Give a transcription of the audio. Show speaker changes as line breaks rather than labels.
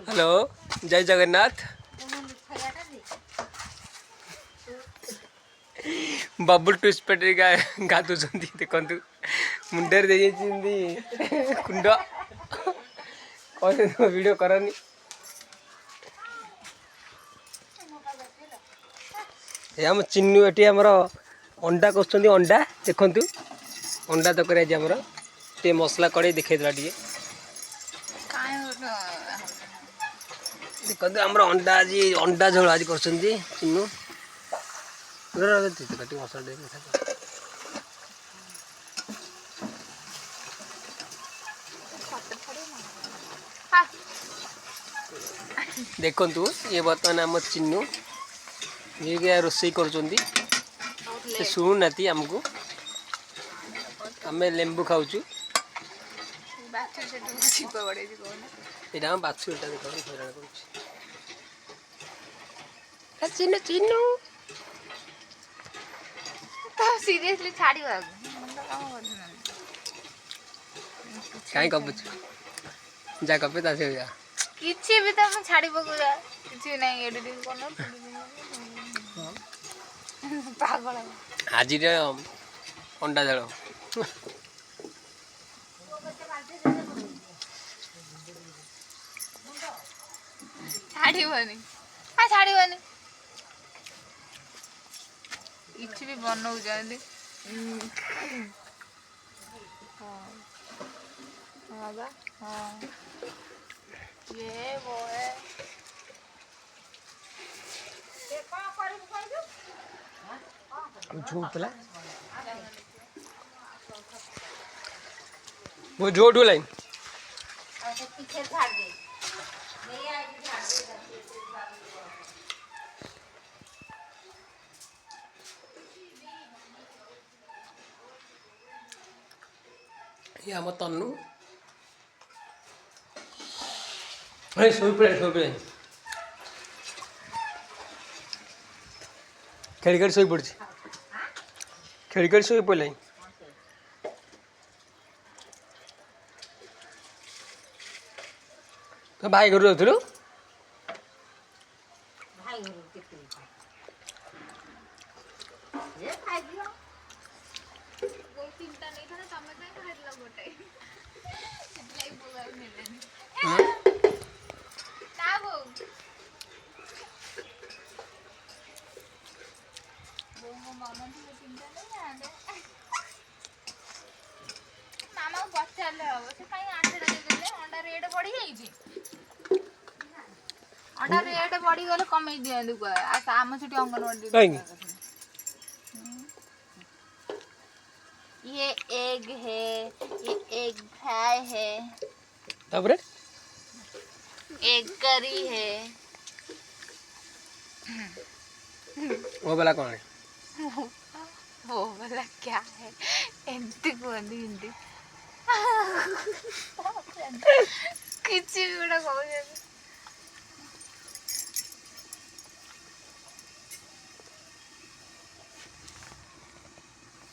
hello जय जगन्नाथ बबुल टूस पेटे गाधु देखु मुंडे दे कुंड कह वीडियो करनी आम चिन्नू ये आमर अंडा कर अंडा देखु अंडा तक आमर टे मसला कड़े देखा टे देखो आमर अंडा आज अंडा झोल आज कर चिन्नू मसला देखु ये बर्तमान आम चिन्नू ये रोसई कर शुणुना आमको आम लेंबू खाऊ यहाँ बाछुरीटा देख हैरान कर चिन्नू चिन्नू
सीरियसली छाड़ी
कहीं कपुच जा कपे ता से जा
किछि भी तो छाड़ी पकु जा किछि नहीं एडिटिंग करनो पागल
आज अंडा झाड़
छाड़ीबनी हाँ छाड़ीबनी किछि भी बनौ जल्दी हाँ बा हाँ ये वो है
झूठला वो झूठ लाइन
पीछे झाड़ दे नहीं आएगी झाड़ दे
ये आम तन्नू शो पड़े खेल खेल शो पड़ी खेल खेल शो पड़े तो भाई घर जाऊँ
मामा को पचारे हम से कहीं 8 देले अंडा रेट बढ़ी जाई अंडा रेट बढ़ी गले कमे दियंदु को आम छुटी अंगनवाड़ी ये एग है ये एग फ्राई है
तापरे
एग करी है
वो वाला कौन है
वो वाला क्या है एमती कोंदी हिंदी किछि भी गोटा कहू